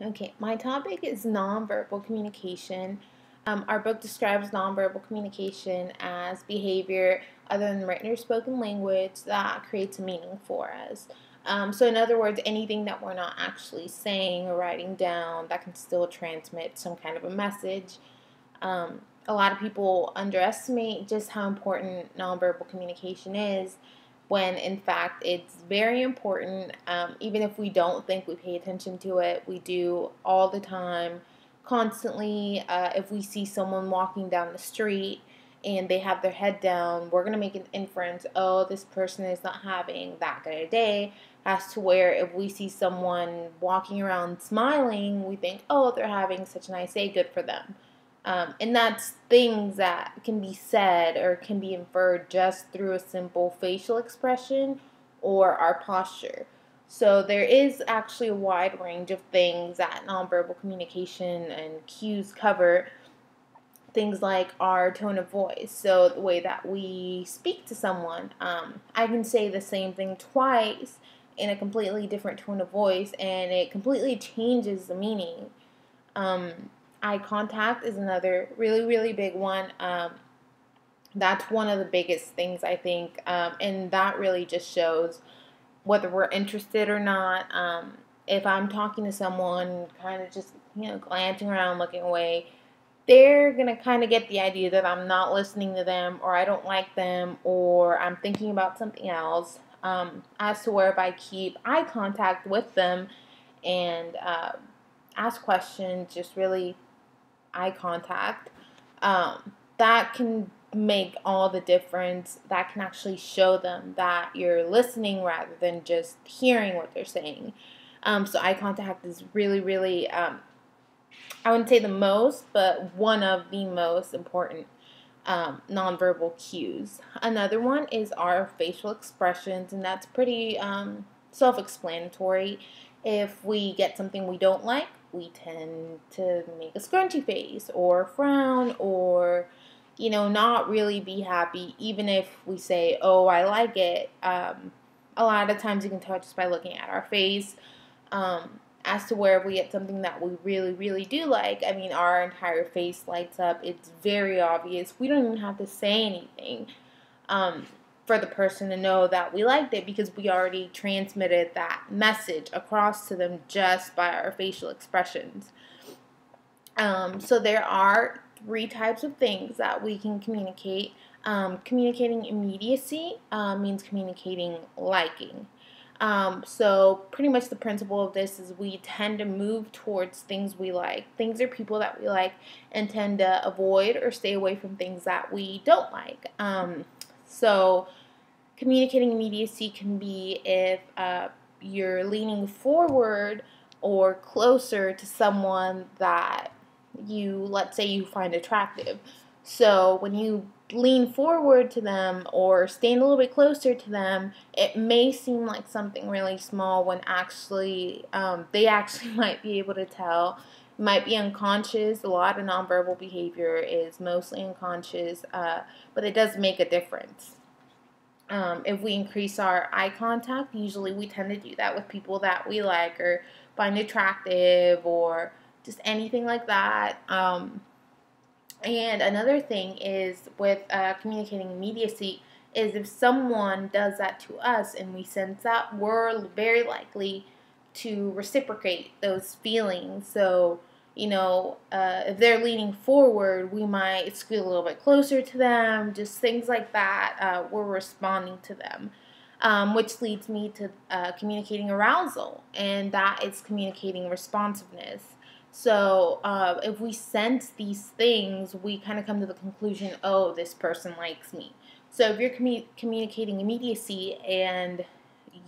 Okay, my topic is nonverbal communication. Our book describes nonverbal communication as behavior other than written or spoken language that creates a meaning for us. So, in other words, anything that we're not actually saying or writing down that can still transmit some kind of a message. A lot of people underestimate just how important nonverbal communication is when in fact it's very important. Even if we don't think we pay attention to it, we do all the time, constantly. If we see someone walking down the street and they have their head down, we're going to make an inference, oh, this person is not having that good a day, as to where if we see someone walking around smiling, we think, oh, they're having such a nice day, good for them. And that's things that can be said or can be inferred just through a simple facial expression or our posture. So there is actually a wide range of things that nonverbal communication and cues cover. Things like our tone of voice, so the way that we speak to someone. I can say the same thing twice in a completely different tone of voice, and it completely changes the meaning. Um, Eye contact is another really, really big one. That's one of the biggest things, I think, and that really just shows whether we're interested or not. If I'm talking to someone, kind of just glancing around, looking away, they're gonna kind of get the idea that I'm not listening to them, or I don't like them, or I'm thinking about something else. As to where if I keep eye contact with them and ask questions, just really eye contact, that can make all the difference. That can actually show them that you're listening rather than just hearing what they're saying. So eye contact is really, really, I wouldn't say the most, but one of the most important nonverbal cues. Another one is our facial expressions, and that's pretty self-explanatory. If we get something we don't like, we tend to make a scrunchy face or frown or, not really be happy, even if we say, oh, I like it. A lot of times you can tell just by looking at our face. As to where if we get something that we really, really do like, I mean, our entire face lights up. It's very obvious. We don't even have to say anything um, for the person to know that we liked it, because we already transmitted that message across to them just by our facial expressions. So there are three types of things that we can communicate. Communicating immediacy means communicating liking. So pretty much the principle of this is we tend to move towards things we like, things or people that we like, and tend to avoid or stay away from things that we don't like. So communicating immediacy can be if you're leaning forward or closer to someone that let's say you find attractive. So when you lean forward to them or stand a little bit closer to them, it may seem like something really small when actually they actually might be able to tell. It might be unconscious. A lot of nonverbal behavior is mostly unconscious, but it does make a difference. If we increase our eye contact, usually we tend to do that with people that we like or find attractive or just anything like that. And another thing is with communicating immediacy is if someone does that to us and we sense that, we're very likely to reciprocate those feelings. So, if they're leaning forward, we might scoot a little bit closer to them, just things like that. We're responding to them, which leads me to communicating arousal, and that is communicating responsiveness. So if we sense these things, we kind of come to the conclusion, oh, this person likes me. So if you're communicating immediacy and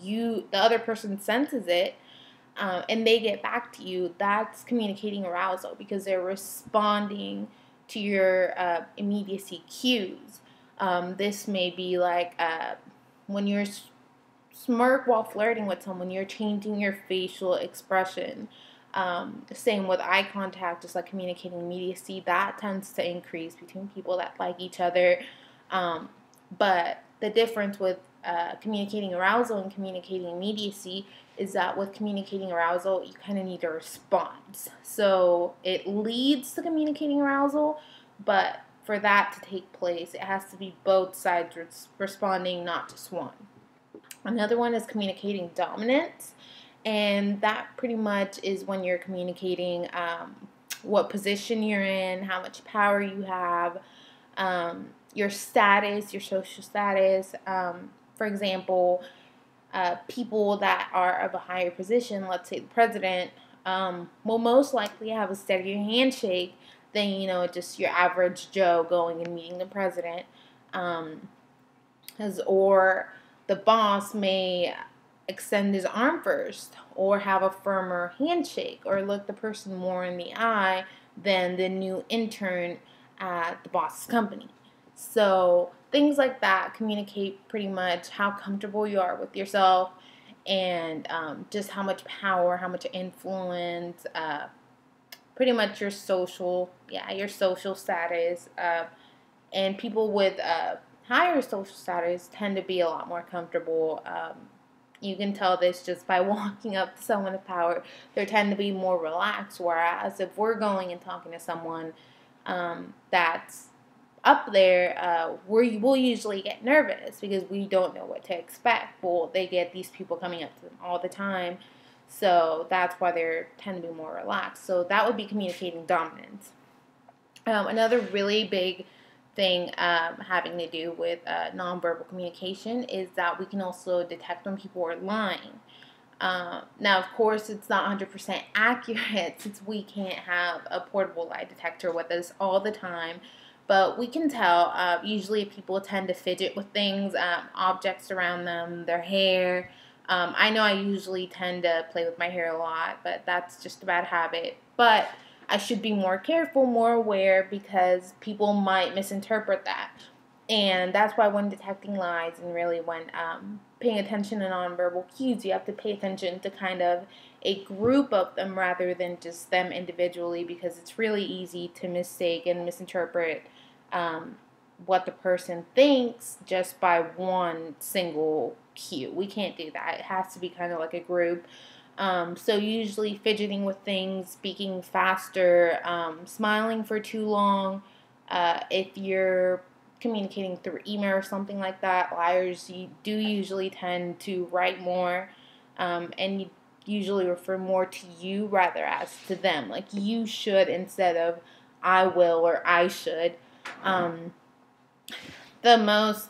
the other person senses it, and they get back to you, that's communicating arousal because they're responding to your immediacy cues. This may be like when you're smirk while flirting with someone, you're changing your facial expression. Same with eye contact, just like communicating immediacy, that tends to increase between people that like each other. But the difference with communicating arousal and communicating immediacy is that with communicating arousal, you kind of need a response. So it leads to communicating arousal, but for that to take place, it has to be both sides responding, not just one. Another one is communicating dominance, and that pretty much is when you're communicating what position you're in, how much power you have, your status, your social status. For example, people that are of a higher position, let's say the president, will most likely have a steadier handshake than, just your average Joe going and meeting the president. Or the boss may extend his arm first or have a firmer handshake or look the person more in the eye than the new intern at the boss's company. So things like that communicate pretty much how comfortable you are with yourself and just how much power, how much influence, pretty much your social status. And people with higher social status tend to be a lot more comfortable. You can tell this just by walking up to someone of power. They tend to be more relaxed, whereas if we're going and talking to someone that's up there, we'll usually get nervous because we don't know what to expect. Well, they get these people coming up to them all the time, so that's why they tend to be more relaxed. So that would be communicating dominance. Another really big thing having to do with nonverbal communication is that we can also detect when people are lying. Now, of course, it's not 100% accurate since we can't have a portable lie detector with us all the time, but we can tell. Usually people tend to fidget with things, objects around them, their hair. I know I usually tend to play with my hair a lot, but that's just a bad habit. But I should be more careful, more aware, because people might misinterpret that. And that's why when detecting lies and really when paying attention to nonverbal cues, you have to pay attention to kind of a group of them rather than just them individually, because it's really easy to mistake and misinterpret what the person thinks just by one single cue. We can't do that. It has to be kind of like a group. So usually fidgeting with things, speaking faster, smiling for too long. If you're communicating through email or something like that, liars do usually tend to write more, and you usually refer more to you rather as to them. Like you should instead of I will or I should. The most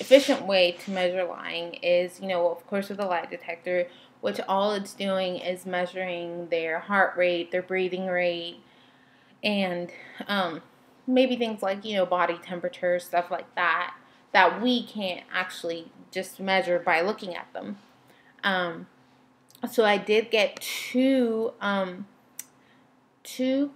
efficient way to measure lying is, of course, with a lie detector, which all it's doing is measuring their heart rate, their breathing rate, and maybe things like, body temperature, stuff like that, that we can't actually just measure by looking at them. So I did get two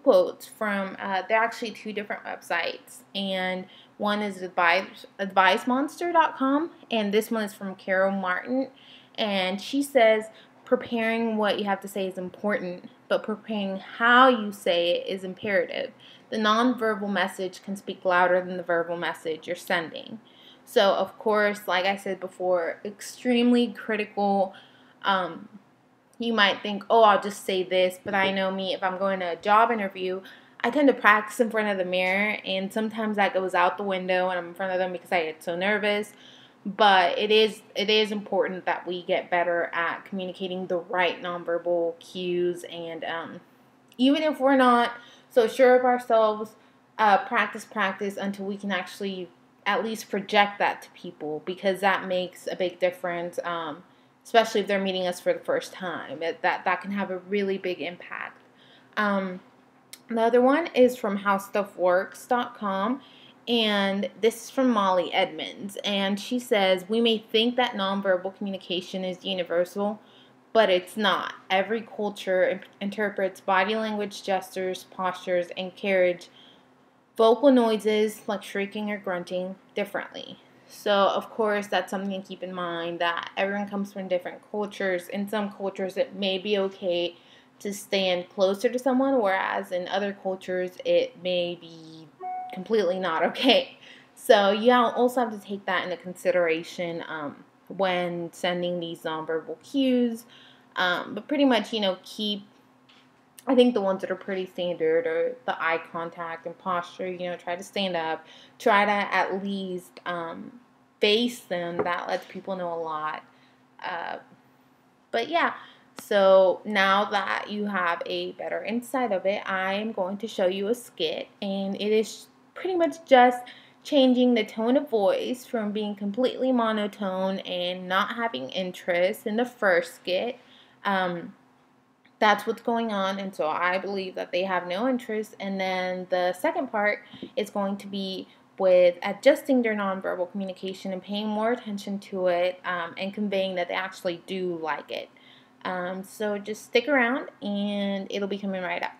quotes from, they're actually two different websites, and one is advicemonster.com, and this one is from Carol Martin, and she says, preparing what you have to say is important, but preparing how you say it is imperative. The nonverbal message can speak louder than the verbal message you're sending. So, of course, like I said before, extremely critical. You might think, oh, I'll just say this, but I know me, if I'm going to a job interview, I tend to practice in front of the mirror, and sometimes that goes out the window and I'm in front of them because I get so nervous. But it is important that we get better at communicating the right nonverbal cues, and even if we're not so sure of ourselves, practice until we can actually at least project that to people, because that makes a big difference, especially if they're meeting us for the first time. That can have a really big impact. The other one is from howstuffworks.com. And this is from Molly Edmonds, and she says, we may think that nonverbal communication is universal, but it's not. Every culture interprets body language, gestures, postures, and carriage, vocal noises like shrieking or grunting, differently. So, of course, that's something to keep in mind, that everyone comes from different cultures. In some cultures, it may be okay to stand closer to someone, whereas in other cultures, it may be completely not okay. So you also have to take that into consideration when sending these nonverbal cues. But pretty much, keep, I think the ones that are pretty standard are the eye contact and posture. Try to stand up. Try to at least face them. That lets people know a lot. Uh, but yeah, so now that you have a better insight of it, I'm going to show you a skit, and it is pretty much just changing the tone of voice from being completely monotone and not having interest in the first skit. That's what's going on, and so I believe that they have no interest. And then the second part is going to be with adjusting their nonverbal communication and paying more attention to it, and conveying that they actually do like it. So just stick around, and it'll be coming right up.